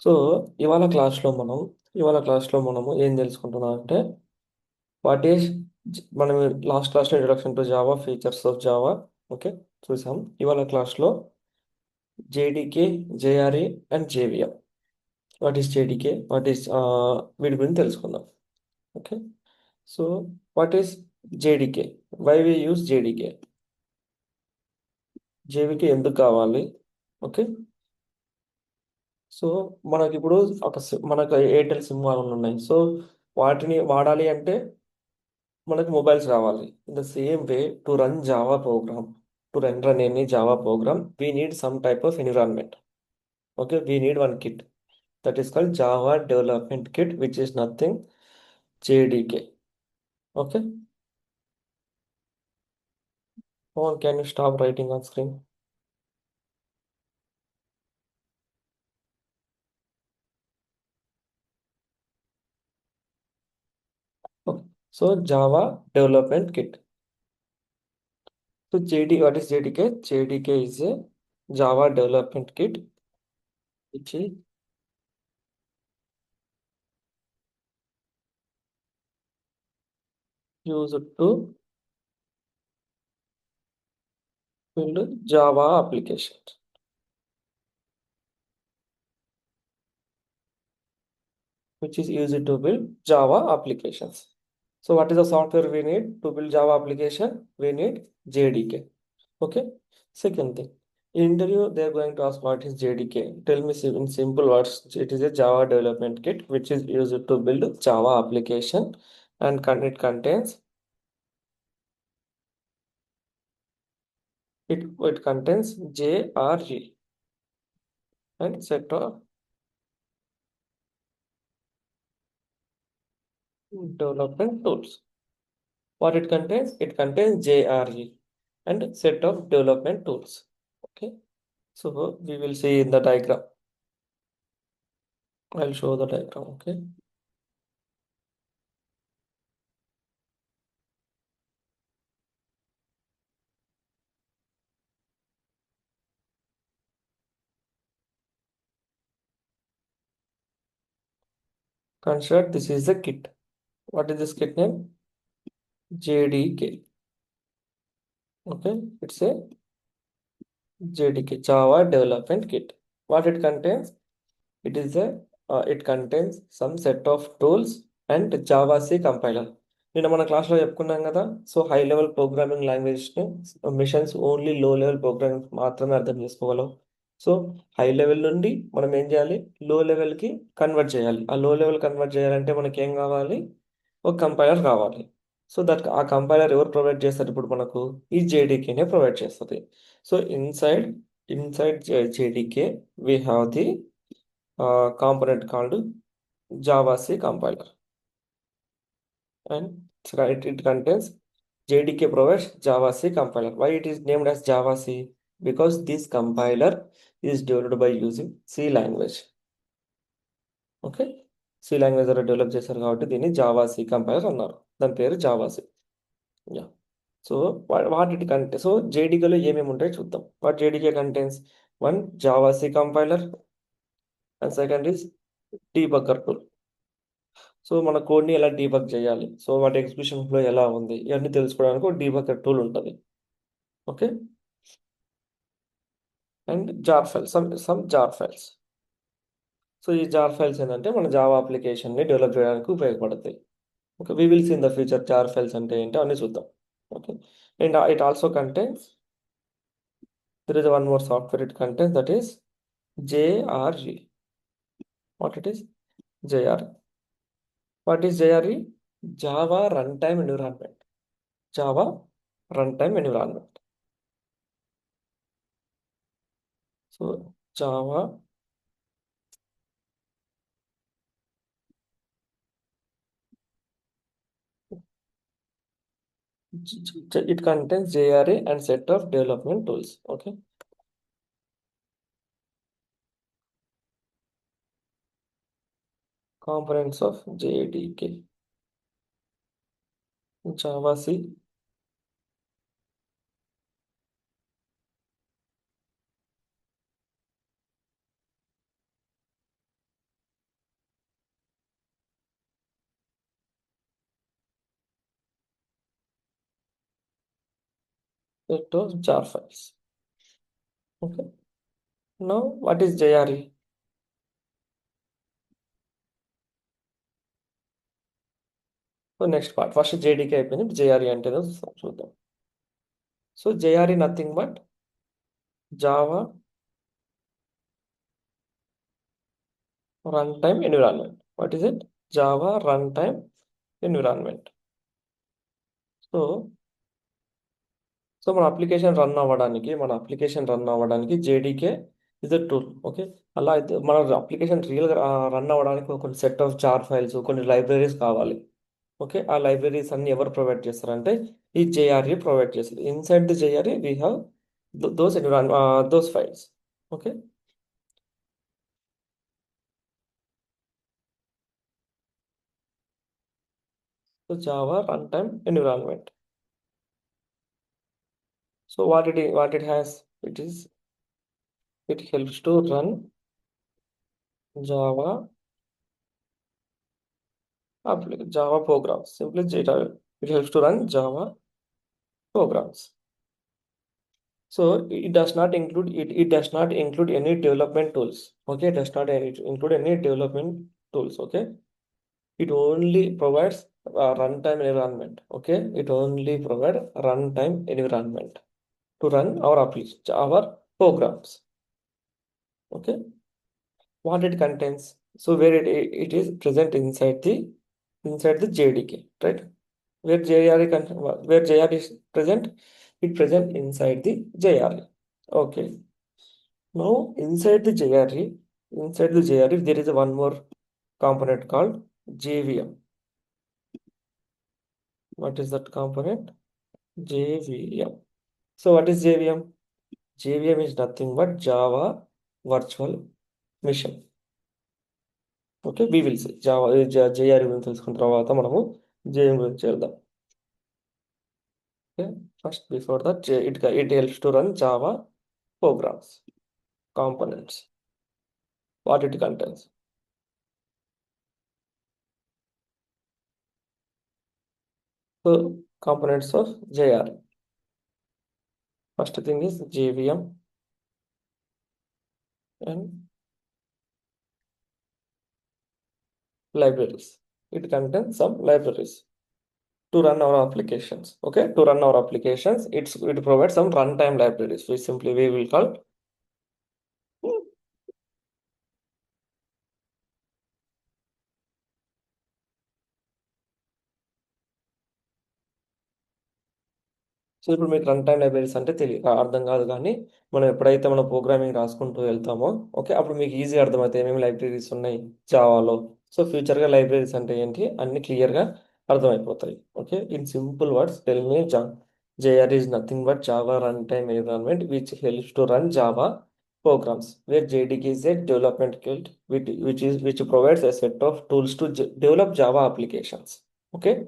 So ఇవాళ క్లాస్లో మనము ఏం తెలుసుకుంటున్నాం అంటే వాట్ ఈస్ మనం లాస్ట్ క్లాస్లో introduction to Java features of Java okay చూసాం. ఇవాళ క్లాస్లో JDK, JRE and JVM. What is JDK, what is వీటి గురించి తెలుసుకుందాం. Okay. So what is JDK, why we use JDK, JVK ఎందుకు కావాలి. ఓకే. సో మనకి ఇప్పుడు మనకు ఎయిర్టెల్ సిమ్ వాళ్ళు ఉన్నాయి. సో వాటిని వాడాలి అంటే మనకు మొబైల్స్ కావాలి. In the same way, to run Java programme, to run any Java program, we need some type of environment. Okay, we need one kit that is called Java Development Kit, which is nothing JDK. Okay, or can you stop writing on screen? Okay, so Java Development Kit. So what is JDK? JDK is a Java Development Kit which is used to build Java applications. Which is used to build Java applications. So what is the software we need to build Java application? We need JDK. Okay. Second thing, in interview they are going to ask what is JDK. Tell me in simple words. It is a Java development kit which is used to build Java application, and it contains JRE and set of development tools. What it contains? It contains JRE and set of development tools. Okay. So we will see in the diagram. I'll show the diagram. Okay. Consider this is the kit. What is this kit name? JDK. Okay. It's a JDK, Java Development Kit. What it contains? It contains some set of tools and Java C compiler. నిన్న మన క్లాస్లో చెప్పుకున్నాం కదా. So high level programming లాంగ్వేజ్ని machines only low level programming మాత్రమే అర్థం చేసుకోగలవు. So high level నుండి మనం ఏం చేయాలి, లో లెవెల్కి కన్వర్ట్ చేయాలి. ఆ లో లెవెల్ కన్వర్ట్ చేయాలంటే మనకి ఏం కావాలి, ఒక కంపైలర్ కావాలి. సో ఆ కంపైలర్ ఎవరు ప్రొవైడ్ చేస్తారు, ఇప్పుడు మనకు ఈ జేడీకేనే ప్రొవైడ్ చేస్తుంది. So inside JDK we have the component called Java C compiler, and it contains JDK provides Java C compiler. Why it is named as Java C? Because this compiler is developed by using C language. Okay, C language ద్వారా develop చేశారు కాబట్టి దీన్ని Java C compiler అన్నారు. దాని పేరు Java C. Yeah. So what it కంటే so జేడీకేలో ఏమేమి ఉంటాయో చూద్దాం. What JDK contains? One, Java C compiler, and second is debugger tool. So మన కోడ్ని ఎలా డీబగ్ చేయాలి, సో వాటి ఎగ్జిక్యూషన్ ఫ్లో ఎలా ఉంది, ఇవన్నీ తెలుసుకోవడానికి ఒక డీబగ్గర్ టూల్ ఉంటుంది. Okay. And jar files, some jar files. So ఈ జార్ ఫైల్స్ ఏంటంటే మన జావా అప్లికేషన్ని డెవలప్ చేయడానికి ఉపయోగపడతాయి. Okay, we will see in the future jar files అంటే ఏంటో అన్నీ చూద్దాం. Okay. And it also contains, there is one more software it contains, that is JRE. What it is? JRE. What is JRE? Java Runtime Environment. Java Runtime Environment. So Java, it contains JRE and set of development tools. Okay. Components of JDK. Java C, those jar files. Okay. Now, what is JRE? So next part. First JDK అయిపోయింది. JRE అంటే ఏదో చూద్దాం. So JRE nothing but Java runtime environment. What is it? Java runtime environment. So మన application run అవ్వడానికి JDK is a tool. Okay. అలా అయితే మన application రియల్గా రన్ అవ్వడానికి కొన్ని సెట్ ఆఫ్ జార్ ఫైల్స్, కొన్ని లైబ్రరీస్ కావాలి. ఓకే. ఆ లైబ్రరీస్ అన్ని ఎవరు ప్రొవైడ్ చేస్తారంటే ఈ జేఆర్ఈ ప్రొవైడ్ చేస్తుంది. Inside the JRE we have those files. Okay. So Java run time environment. So what it has, it helps to run Java Java programs. Simply it helps to run Java programs. So it does not include it does not include any development tools. Okay, it does not include any development tools. Okay, it only provides a runtime environment. Okay, it only provides runtime environment to run our application, our programs. Okay, what it contains. So where it is present inside the JDK, right? Where JR is present, it present inside the JRE. Okay. Now inside the JRE, there is one more component called JVM. What is that component? JVM. So what is JVM? JVM is nothing but Java Virtual Machine. Okay, we will see Java JRE గురించి తెలుసుకున్న తర్వాత మనము JVM గురించి చేద్దాం. Okay, first before that it helps to run Java programs, components, what it contains. So components of JRE. First thing is JVM and libraries. It contains some libraries to run our applications. Okay, to run our applications, it provides some runtime libraries. We will call so ఇప్పుడు మీకు run time libraries అంటే అర్థం కాదు, కానీ మనం ఎప్పుడైతే మనం programming రాసుకుంటూ వెళ్తామో ఓకే, అప్పుడు మీకు ఈజీ అర్థమవుతాయి ఏమేమి లైబ్రరీస్ ఉన్నాయి జావాలో. సో ఫ్యూచర్గా లైబ్రరీస్ అంటే ఏంటి అన్ని క్లియర్గా అర్థమైపోతాయి. Okay, in simple words tell me JR is nothing but Java runtime environment which helps to run Java programs, where JDK is a development kit which provides a set of tools to develop Java applications. Okay,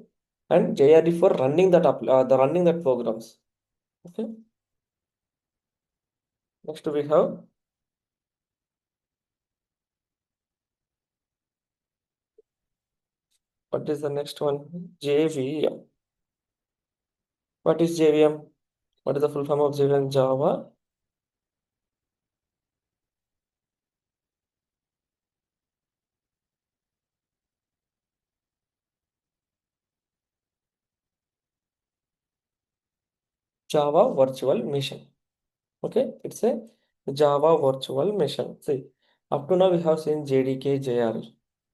and JRE for running running that programs. Okay. Next we have what is the next one? JVM. What is JVM? What is the full form of JVM? Java Virtual Machine. Okay, it's a Java Virtual Machine. See, up to now we have seen JDK, JRE.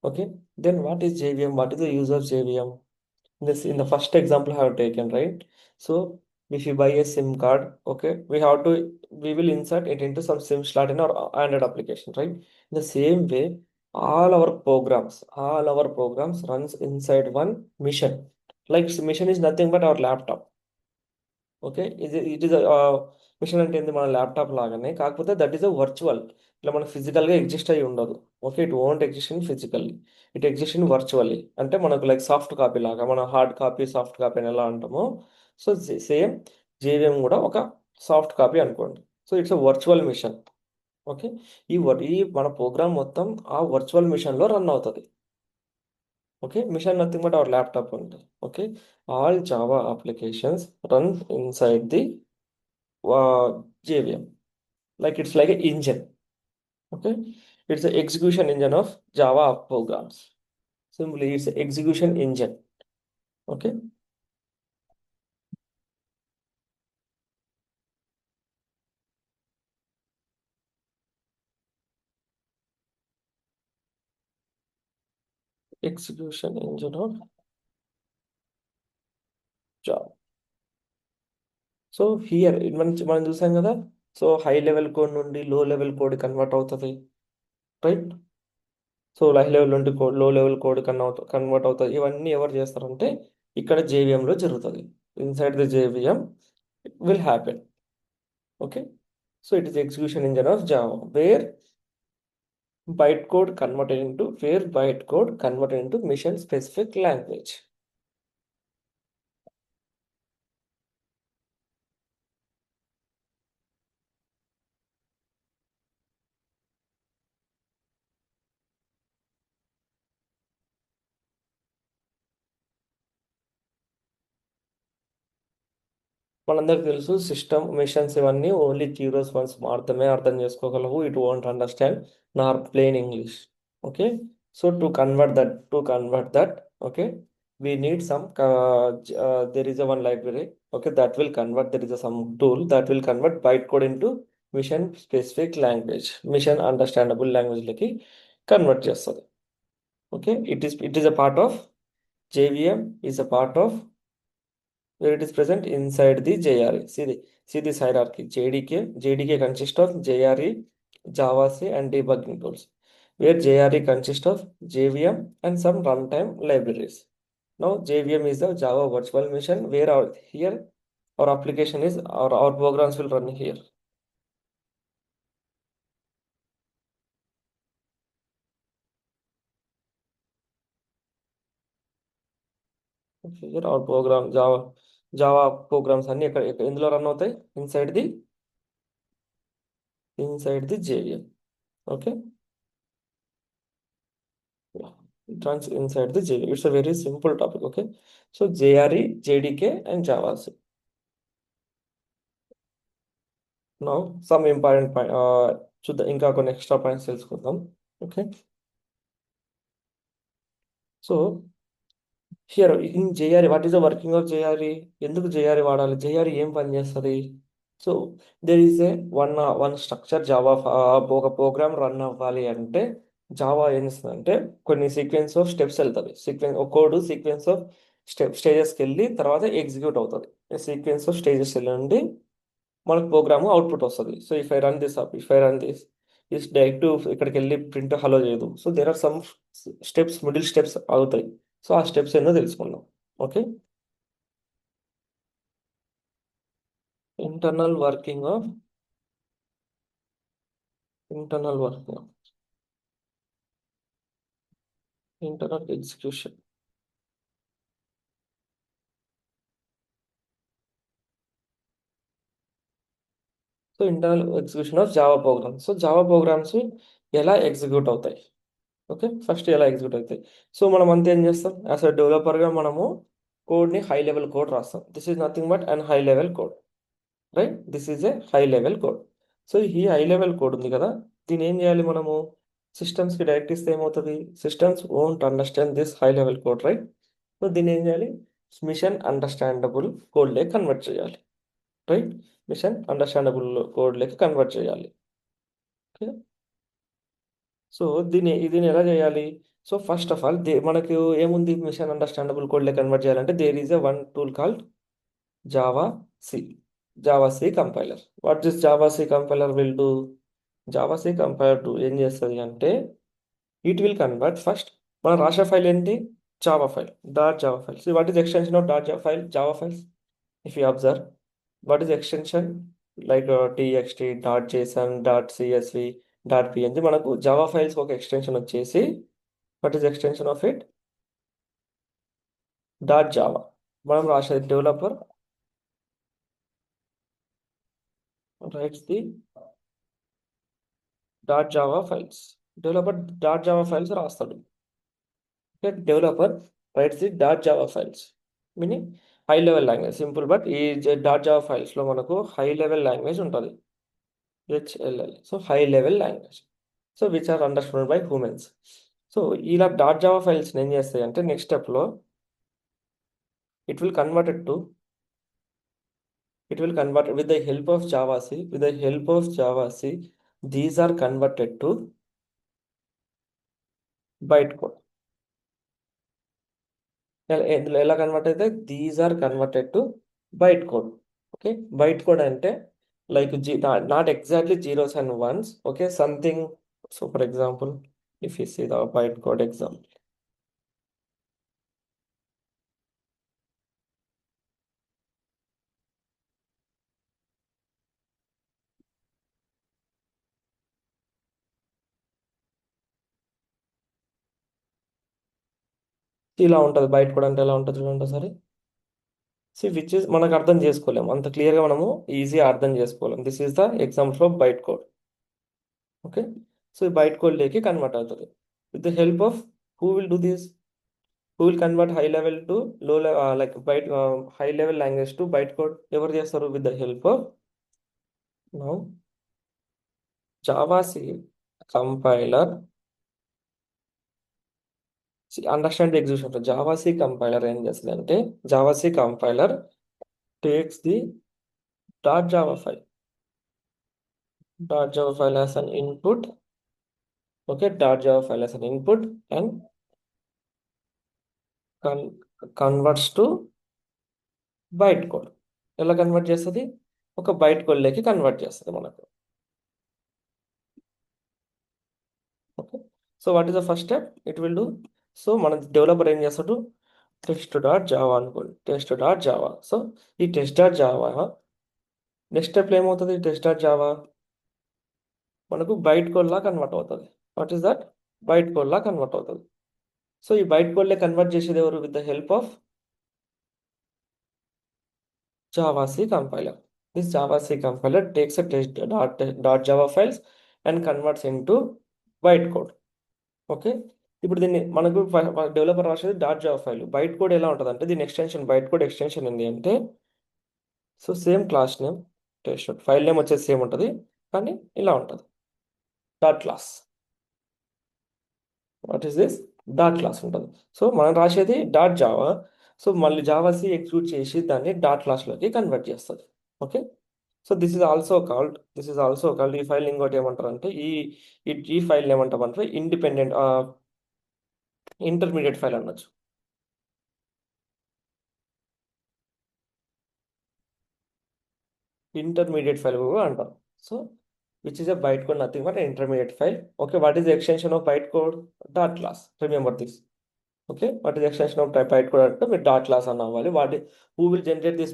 Okay, then what is JVM? What is the use of JVM? This in the first example I have taken, right? So if you buy a SIM card, okay, we will insert it into some SIM slot in our Android application, right? In the same way, all our programs runs inside one mission. Like mission is nothing but our laptop. Okay, it is machine అంటే ఏంది మన laptop లాగానే, కాకపోతే that is a virtual. ఇట్లా మన ఫిజికల్గా exist అయ్యి ఉండదు. Okay, it won't exist in physically, it exist in virtually. అంటే మనకు లైక్ సాఫ్ట్ కాపీ లాగా, మన హార్డ్ కాపీ సాఫ్ట్ కాపీ అని ఎలా అంటామో, సో సేమ్ జేవిఎం కూడా ఒక సాఫ్ట్ కాపీ అనుకోండి. So it's a virtual machine. Okay, ఈ మన ప్రోగ్రామ్ మొత్తం ఆ వర్చువల్ మిషన్లో రన్ అవుతుంది. Okay, mission nothing but our laptop only. Okay, all Java applications run inside the JVM. Like it's like an engine. Okay, it's the execution engine of Java programs. Simply, it's the execution engine. Okay, execution engine of Java. So here మనం చూసాం కదా. So high level code నుండి low level code convert అవుతుంది, right? So high level నుండి code low level code convert అవుతుంది. ఇవన్నీ ఎవరు చేస్తారంటే ఇక్కడ జేవిఎంలో జరుగుతుంది. Inside the JVM will happen. Okay, so it is execution engine of Java where bytecode converted into mission specific language. మనందరికి తెలుసు సిస్టమ్ మిషన్స్ ఇవన్నీ ఓన్లీ జీరోస్ వన్స్ మాత్రమే అర్థం చేసుకోగలవు. It won't understand Nar plain English. Okay, so to convert that, okay, we need some there is a one library, okay, that will convert. There is a some tool that will convert bytecode into mission specific language, mission understandable language లకి convert చేస్తుంది. Okay, it is a part of JVM, is a part of where it is present inside the JRE. See this hierarchy. JDK consists of JRE, Java C, and debugging tools, where JRE consists of JVM and some runtime libraries. Now JVM is the Java virtual machine where our application is, our programs will run here. Here our program Java programs అన్ని ఎందులో run అవుతాయి? inside the JVM. Okay, yeah, it runs inside the JVM. It's a very simple topic. Okay, so JRE, JDK, and Java. Now some important point. చూద్దాం, ఇంకా కొన్ని extra points తెలుసుకుందాం. Okay, so here in JRE, what is the working of JRE? ఎందుకు JRE వాడాలి? JRE ఏం పని చేస్తుంది? So there is a one structure Java. ఒక ప్రోగ్రామ్ రన్ అవ్వాలి అంటే జావా ఏం చేస్తుంది అంటే కొన్ని సీక్వెన్స్ ఆఫ్ స్టెప్స్ వెళ్తుంది. ఒక కోడ్ సీక్వెన్స్ ఆఫ్ స్టేజెస్కి వెళ్ళి తర్వాత ఎగ్జిక్యూట్ అవుతుంది. సీక్వెన్స్ ఆఫ్ స్టేజెస్ వెళ్ళి నుండి మనకు ప్రోగ్రామ్ అవుట్పుట్ వస్తుంది. So if I run this is direct ఇక్కడికి వెళ్ళి ప్రింట్ హలో చేయదు. So there are some steps, middle steps అవుతాయి. సో ఆ స్టెప్స్ ఏందో తెలుసుకుందాం. Okay, internal working of internal working of internal execution. So internal execution of Java programs. So Java programs ఎలా execute అవుతాయి? Okay, first ఎలా execute అవుతాయి? So మనం అంతా ఏం చేస్తాం? యాజ్ అ డెవలపర్గా మనము కోడ్ని హై లెవెల్ కోడ్ రాస్తాం. This is nothing but and high level code, right? This is a high level code. So ఈ హై లెవెల్ కోడ్ ఉంది కదా, దీన్ని ఏం చేయాలి మనము? సిస్టమ్స్కి డైరెక్ట్ ఇస్తే ఏమవుతుంది? Systems won't understand this high level code, right? So దీన్ని ఏం చేయాలి? మిషన్ అండర్స్టాండబుల్ కోడ్ లేక కన్వర్ట్ చేయాలి, రైట్? మిషన్ అండర్స్టాండబుల్ కోడ్ లేక కన్వర్ట్ చేయాలి. ఓకే, సో దీన్ని ఎలా చేయాలి? సో ఫస్ట్ ఆఫ్ ఆల్ మనకు ఏముంది? మిషన్ అండర్స్టాండబుల్ కోడ్ లేక కన్వర్ట్ చేయాలంటే there is a one tool called Java C. Java C compiler. What this Java C compiler will do? Java C compiler ఏం చేస్తుంది అంటే ఇట్ విల్ కన్వర్ట్ ఫస్ట్. మనం రాసే file ఏంటి? Java file, dot Java file. So what is extension of dot Java file? Java files. If you observe, what is extension? Like TXT, dot JSON, dot CSV, dot PNG. మనకు Java files ఒక extension వచ్చేసి what is extension of it? Dot Java. మనం రాసేది developer writes the dot Java files. Developer dot Java files రాస్తాడు. Developer writes the dot Java files, meaning high level language simple, but ఈ dot Java ఫైల్స్లో మనకు high level language ఉంటుంది, HLL. So high level language, so which are understood by humans. So ఇలా dot Java files ఏం చేస్తాయి అంటే next స్టెప్లో it will converted to it will convert with the help of Java C. With the help of Java C, these are converted to bytecode. ఎలా convert అయితే these are converted to byte code. Okay, byte code అంటే like not exactly zeros and ones. Okay, something. So for example, if you see the byte code example, ఇలా ఉంటుంది. Byte code అంటే ఎలా ఉంటుంది చూడండి సరే. సి విచ్ ఇస్ మనకు అర్థం చేసుకోలేము అంత క్లియర్గా, మనము ఈజీగా అర్థం చేసుకోలేము. This is the example of byte code. Okay, so ఈ బైట్ కోడ్ లేకి కన్వర్ట్ అవుతుంది with the help of who will do this, who will convert high level to low level, like byte high level language to byte code. ఎవరు చేస్తారు? With the help of now Java C compiler. Understand the execution. Java C compiler ఏం చేస్తుంది అంటే, Java C compiler takes the dot Java file, dot Java file as an input. Okay, dot java file as an input and converts to byte code. ఎలా convert చేస్తుంది? ఒక byte code లేకి convert చేస్తుంది మనకు. Okay, so what is the first step it will do? So మన developer ఏం చేస్తాడు? Test dot Java అనుకోండి, టెస్ట్ డాట్ జావా. సో ఈ టెస్ట్ డాట్ జావా నెక్స్ట్ స్టెప్లో ఏమవుతుంది? టెస్ట్ డాట్ జావా మనకు బైట్ కోడ్ లా కన్వర్ట్ అవుతుంది. What is that? Byte code లా కన్వర్ట్ అవుతుంది. సో ఈ బైట్ కోడ్ లే కన్వర్ట్ చేసేది ఎవరు? With the help of Java C compiler. This Java C compiler takes a dot Java files and converts into bytecode. Okay, ఇప్పుడు దీన్ని మనకు developer రాసేది dot Java file. Byte code ఎలా ఉంటుంది అంటే, దీని ఎక్స్టెన్షన్ బైట్ కోడ్ ఎక్స్టెన్షన్ ఏంటి అంటే, so same class name test, file name వచ్చేసి సేమ్ ఉంటుంది, కానీ ఇలా ఉంటుంది dot class. What is this? Dot class ఉంటుంది. సో మనం రాసేది డాట్ జావా, సో మళ్ళీ జావా సి ఎగ్జిక్యూట్ చేసి దాన్ని డాట్ క్లాస్లోకి కన్వర్ట్ చేస్తుంది. Okay, so this is also called ఈ ఫైల్ ఇంకోటి ఏమంటారు అంటే, ఈ ఫైల్ ఏమంటామంటే ఇండిపెండెంట్ ఇంటర్మీడియట్ ఫైల్ అనొచ్చు. ఇంటర్మీడియట్ ఫైల్ కూడా అంటాం. So which is a byte code, nothing but intermediate file. Okay, what is the extension of byte code? Dot class. Remember this. Okay, what is extension of byte code అంటే మీరు dot class అని అవ్వాలి. Who will generate this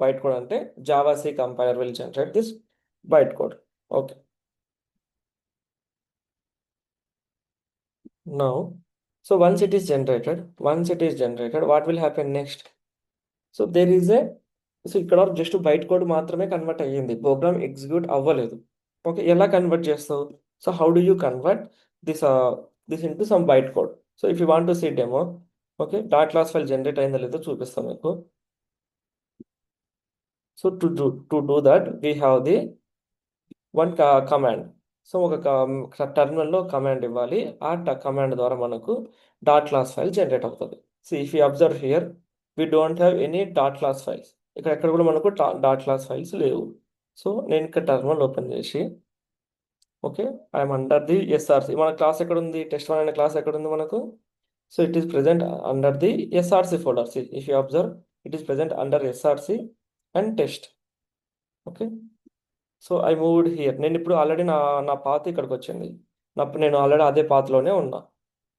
byte code అంటే Java C compiler will generate this byte code. Okay, now so once it is generated, what will happen next? సో there is a, so ఇక్కడ just byte code మాత్రమే convert అయ్యింది, program execute అవ్వలేదు. Okay, ఎలా convert చేస్తావు? So how do you convert this this into some byte code? So if you want to see demo, okay, dot class file generate అయిందో లేదో చూపిస్తాను మీకు. So to do that we have the one command. So ఒక టర్మినల్లో command ఇవ్వాలి. ఆ command ద్వారా మనకు డాట్ క్లాస్ ఫైల్ జనరేట్ అవుతుంది. So if you observe here, we don't have any dot class files. ఎక్కడ కూడా మనకు డాట్ క్లాస్ ఫైల్స్ లేవు. సో నేను ఇక్కడ టర్మినల్ ఓపెన్ చేసి, okay, I'm under the SRC. మన క్లాస్ ఎక్కడ ఉంది? టెస్ట్ వన్ అనే క్లాస్ ఎక్కడ ఉంది మనకు? So it is present under the SRC folder. If you observe, it is present under SRC and test. Okay, so I moved here. నేను ఇప్పుడు already నా పాత్ ఇక్కడికి వచ్చింది. నేను ఆల్రెడీ అదే పాత్లోనే ఉన్నా.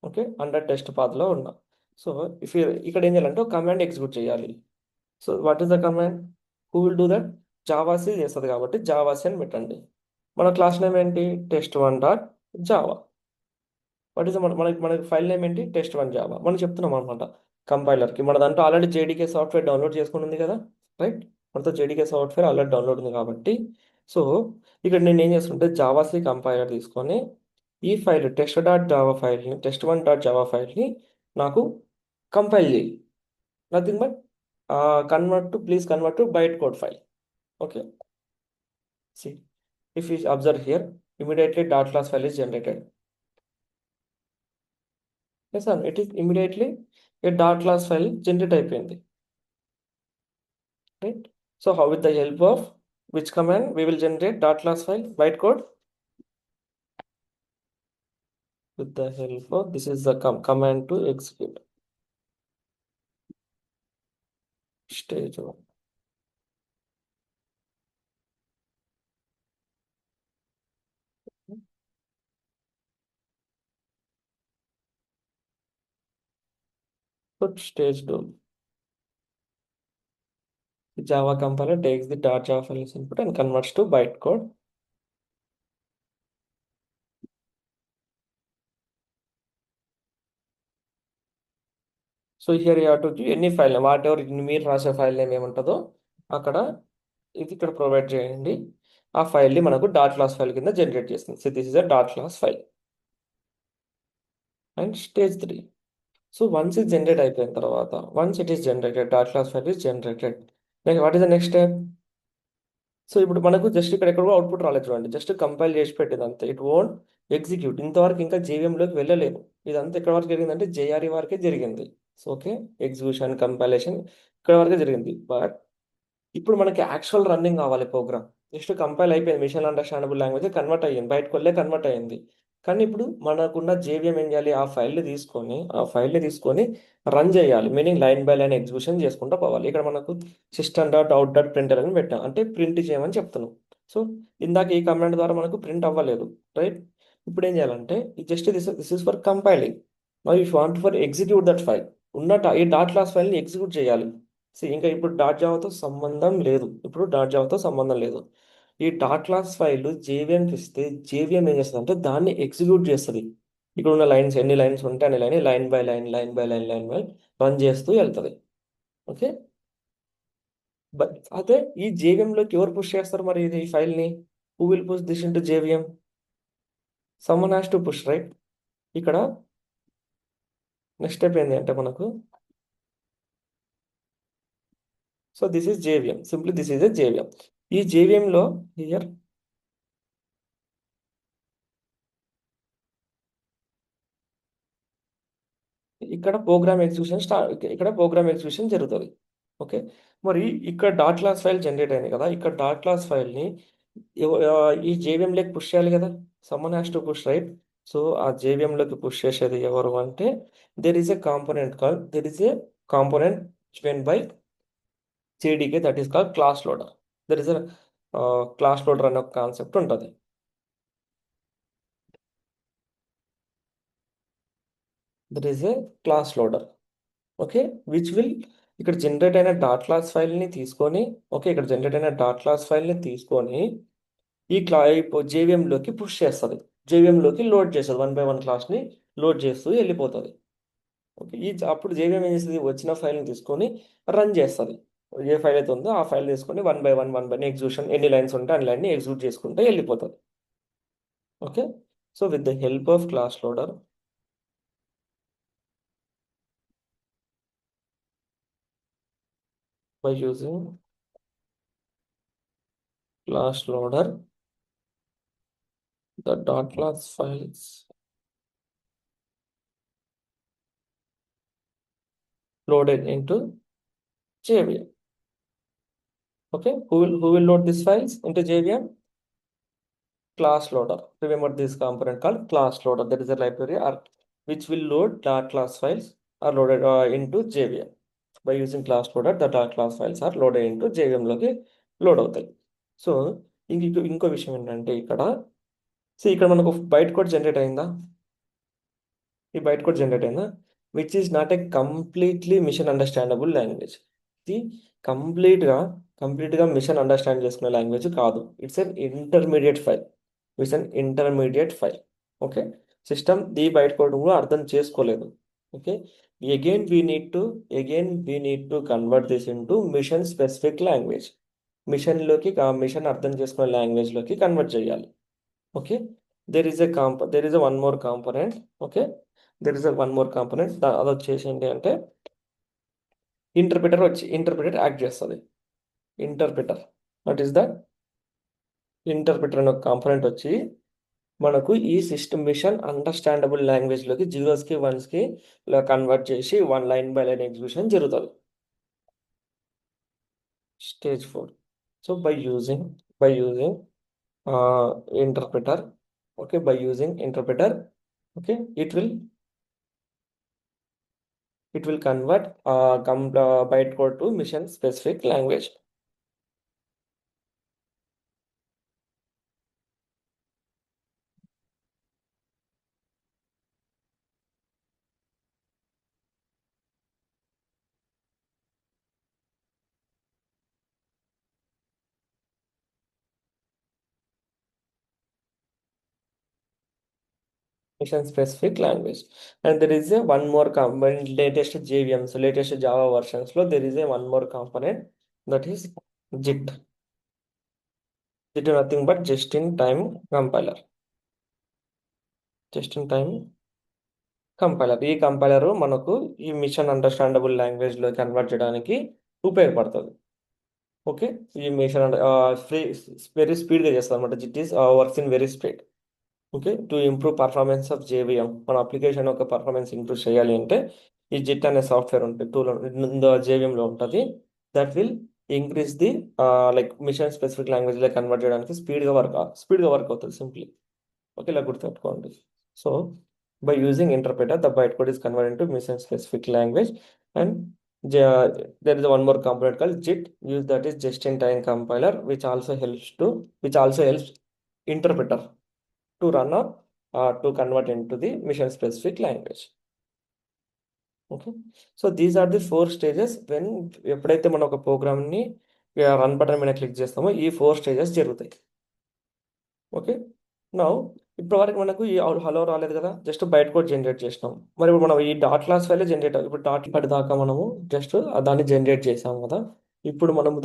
ఓకే, అండర్ టెస్ట్ పాత్లో ఉన్నా. సో ఇఫ్ ఇక్కడ ఏం చేయాలంటే ఒక కమాండ్ ఎగ్జిక్యూట్ చేయాలి. So what is the command? Who will do that? Javac చేస్తుంది కాబట్టి జావాసీ అని పెట్టండి. మన క్లాస్ నేమ్ ఏంటి? Test one dot Java. What is మనకి ఫైల్ నేమ్ ఏంటి? Test one Java. మనం చెప్తున్నాం అనమాట కంపైలర్కి. మన దాంట్లో ఆల్రెడీ జేడీకే సాఫ్ట్వేర్ డౌన్లోడ్ చేసుకుని ఉంది కదా, రైట్? మనతో జేడీకే సాఫ్ట్వేర్ ఆల్రెడీ డౌన్లోడ్ ఉంది కాబట్టి, సో ఇక్కడ నేను ఏం చేస్తుంటే జావాసీ కంపైలర్ తీసుకొని ఈ ఫైల్ టెస్ట్ డాట్ జావా ఫైల్ని, టెస్ట్ వన్ డాట్ జావా ఫైల్ని నాకు కంపైల్ చేయి. Nothing but please convert to bytecode file. Okay. See, if you observe here, immediately dot class file is generated. Yes, sir. It is immediately a dot class file generate అయిపోయింది. Right? So how with the help of which command we will generate dot class file bytecode? With the help of this is the command to execute. Stage 1. Put stage 2. The Java compiler takes the .java file as input and converts to bytecode. So here you have to give any file name, whatever మీరు రాసే file name ఏముంటుందో అక్కడ ఇది ఇక్కడ provide చేయండి. ఆ ఫైల్ని మనకు డాట్ క్లాస్ ఫైల్ కింద జనరేట్ చేస్తుంది. So this is a dot class file. And stage 3. So once ఇది జనరేట్ అయిపోయిన తర్వాత once it is generated dot class file is generated. Next what is the next step? So ఇప్పుడు మనకు just ఇక్కడ ఎక్కడ output రాలేదు చూడండి, జస్ట్ కంపైల్ చేసి పెట్టింది అంతే. It won't execute. ఇంతవరకు ఇంకా జేవిఎంలోకి వెళ్ళలేదు. ఇదంతా ఎక్కడ వరకు జరిగిందంటే జేఆర్ఈ వరకే జరిగింది. సో ఓకే, ఎగ్జిక్యూషన్ కంపైలేషన్ ఇక్కడ వరకే జరిగింది. బట్ ఇప్పుడు మనకి యాక్చువల్ రన్నింగ్ కావాలి ప్రోగ్రామ్. జస్ట్ కంపైల్ అయిపోయింది, మిషన్ అండర్స్టాండబుల్ లాంగ్వేజ్ కన్వర్ట్ అయ్యింది, బయటకు వెళ్ళే కన్వర్ట్ అయ్యింది. కానీ ఇప్పుడు మనకున్న జేవిఎం ఏం చేయాలి? ఆ ఫైల్ని తీసుకొని రన్ చేయాలి. Meaning line by line execution చేసుకుంటూ పోవాలి. ఇక్కడ మనకు system dot out dot printer అని పెట్టాం, అంటే ప్రింట్ చేయమని చెప్తున్నాం. సో ఇందాక ఈ కమాండ్ ద్వారా మనకు ప్రింట్ అవ్వలేదు, రైట్? ఇప్పుడు ఏం చేయాలంటే just this is for compiling. మరి if want for execute that file ఈ డాట్ క్లాస్ ఫైల్ని ఎగ్జిక్యూట్ చేయాలి. సో ఇంకా ఇప్పుడు డాట్ జావాతో సంబంధం లేదు. ఈ డాట్ క్లాస్ ఫైల్ జేవిఎంకి ఇస్తే జేవిఎం ఏం చేస్తుంది అంటే దాన్ని ఎగ్జిక్యూట్ చేస్తుంది. ఇక్కడ ఉన్న లైన్స్ ఎన్ని లైన్స్ ఉంటే అన్ని లైన్ బై లైన్ రన్ చేస్తూ వెళ్తుంది. ఓకే, బట్ అదే ఈ జేవిఎంలోకి ఎవరు పుష్ చేస్తారు మరి ఇది ఈ ఫైల్ని? Who will push this into JVM? Someone has to push, right? ఇక్కడ నెక్స్ట్ స్టెప్ ఏంటి అంటే మనకు, so this is JVM, simply this is a JVM. ఈ జేవిఎంలో హియర్ ఇక్కడ ప్రోగ్రామ్ ఎగ్జిక్యూషన్ జరుగుతుంది. ఓకే, మరి ఇక్కడ డాట్ క్లాస్ ఫైల్ జనరేట్ అయింది కదా, ఇక్కడ డాట్ క్లాస్ ఫైల్ని ఈ జేవిఎంలోకి పుష్ చేయాలి కదా. Someone has to push, right? So ఆ జేవిఎంలోకి పుష్ చేసేది ఎవరు అంటే there is a component given by JDK that is called class loader. There is a class loader అనే ఒక కాన్సెప్ట్ ఉంటుంది. There is a class loader, okay, which will ఇక్కడ generate అయిన dot class ఫైల్ని తీసుకొని ఈ జేవిఎంలోకి పుష్ చేస్తుంది, జేవిఎంలోకి లోడ్ చేస్తుంది, 1 by 1 క్లాస్ని లోడ్ చేస్తూ వెళ్ళిపోతుంది. ఓకే, అప్పుడు జేవిఎం ఏం చేస్తుంది? వచ్చిన ఫైల్ని తీసుకొని రన్ చేస్తుంది. ఏ ఫైల్ అయితే ఉందో ఆ ఫైల్ తీసుకొని 1 by 1 ఎగ్జిక్యూషన్ ఎన్ని లైన్స్ ఉంటే అన్ని లైన్ని ఎగ్జిక్యూట్ చేసుకుంటే వెళ్ళిపోతుంది. Okay, so with the help of class loader by using class loader, the dot class files loaded into JVM. Okay, who will load these files into JVM? Class loader. Remember this component called class loader. That is a library which will load dot class files are loaded into JVM. By using class loader, the dot class files are loaded into JVM లోకి load అవుతాయి. So ఇంకో విషయం ఏంటంటే ఇక్కడ మనకు byte code generate అయిందా? ఈ byte code generate అయిందా? Which is not a completely machine understandable language. ఇది కంప్లీట్గా మిషన్ అండర్స్టాండ్ చేసుకునే లాంగ్వేజ్ కాదు. It's an intermediate file. Okay, system ఈ బైట్ కోడ్ కూడా అర్థం చేసుకోలేదు. Okay, again we need to convert this into machine specific language. Machine అర్థం చేసుకునే లాంగ్వేజ్లోకి కన్వర్ట్ చేయాలి. Okay, there is a one more component. Okay, there is a one more component. అది వచ్చేసి ఏంటి అంటే ఇంటర్ప్రిటర్ యాక్ట్ చేస్తుంది. Interpreter, what is that? Interpreter అనే ఒక కాంపోనెంట్ వచ్చి మనకు ఈ సిస్టమ్ మిషన్ అండర్స్టాండబుల్ లాంగ్వేజ్లోకి జీరోస్కి వన్స్కి ఇలా కన్వర్ట్ చేసి one line by line execution జరుగుతుంది. Stage 4. So by using interpreter, okay, by using interpreter, okay, it will convert bytecode to mission specific language. Mission specific language. And there is a one more component, latest JVM, so latest Java versions lo there is a one more component, that is JIT. JIT is nothing but just in time compiler. Just in time compiler. ఈ compiler మనకు ఈ machine understandable language లో convert చేయడానికి ఉపయోగపడుతుంది. Okay, ఈ machine free very స్పీడ్గా చేస్తుంది అనమాట. JIT is works in very speed. Okay, to improve performance of JVM, మన అప్లికేషన్ యొక్క పర్ఫార్మెన్స్ ఇంప్రూవ్ చేయాలి అంటే ఈ జిట్ అనే సాఫ్ట్వేర్ ఉంటుంది, టూల్ జేవిఎంలో ఉంటుంది. That will increase the like machine specific లాంగ్వేజ్లో కన్వర్ట్ చేయడానికి స్పీడ్గా వర్క్ అవుతుంది సింప్లీ. ఓకే, ఇలా గుర్తుపెట్టుకోండి. So by using interpreter, the bytecode is converted into mission specific language, and there is one more component called JIT, use that is just in time compiler, which also helps interpreter to run or to convert into the mission specific language. Okay, so these are the 4 stages when ఎప్పుడైతే మనం ఒక programme ని run button మీద click చేస్తామో ఈ 4 stages జరుగుతాయి. Okay, now ఇప్పటి వరకు మనకు ఈ హలో రాలేదు కదా, జస్ట్ బయట కోడ్ జనరేట్ చేసినాం. మరి ఇప్పుడు మనం ఈ డాట్ క్లాస్ ఫైలే జనరేట్ ఇప్పుడు డాట్ పడిదాకా మనము జస్ట్ దాన్ని జనరేట్ చేసాం కదా. ఇప్పుడు మనము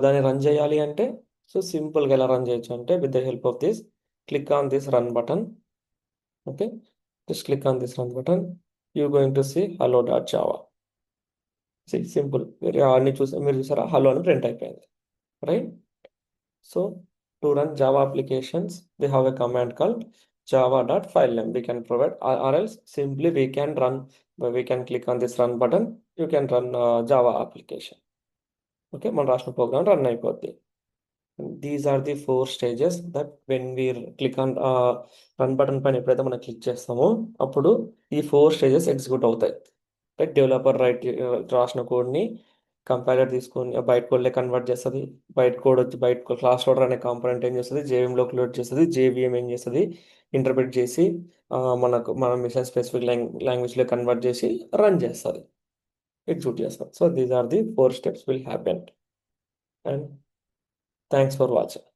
దాన్ని రన్ చేయాలి అంటే సో సింపుల్గా ఎలా రన్ చేయొచ్చు అంటే with the help of this click on this run button. Okay, just click on this run button, you going to see hello dot Java. Simple, అన్ని మీరు చూసారా, హలో అని ప్రింట్ అయిపోయింది, right? So to run Java applications, we have a command called java.filename. We can provide, or else simply we can click on this run button. You can run Java application. Okay, మన రాసిన program run అయిపోద్ది. These are the 4 stages that when we click on run button పైన ఎప్పుడైతే మనం click చేస్తామో అప్పుడు ఈ 4 stages execute అవుతాయి. రైట్, డెవలపర్ రాసిన కోడ్ని కంపైలర్ తీసుకొని బయట కోడ్లే కన్వర్ట్ చేస్తుంది. బయట కోడ్ క్లాస్ లోడర్ అనే కాంపోనెంట్ ఏం చేస్తుంది, జేవిఎంలోకి లోడ్ చేస్తుంది. జేవిఎం ఏం చేస్తుంది, ఇంటర్ప్రిట్ చేసి మన మిషన్ స్పెసిఫిక్ లాంగ్వేజ్లో కన్వర్ట్ చేసి రన్ చేస్తుంది, ఎగ్జిక్యూట్ చేస్తుంది. So these are the 4 steps will happen. And thanks for watching.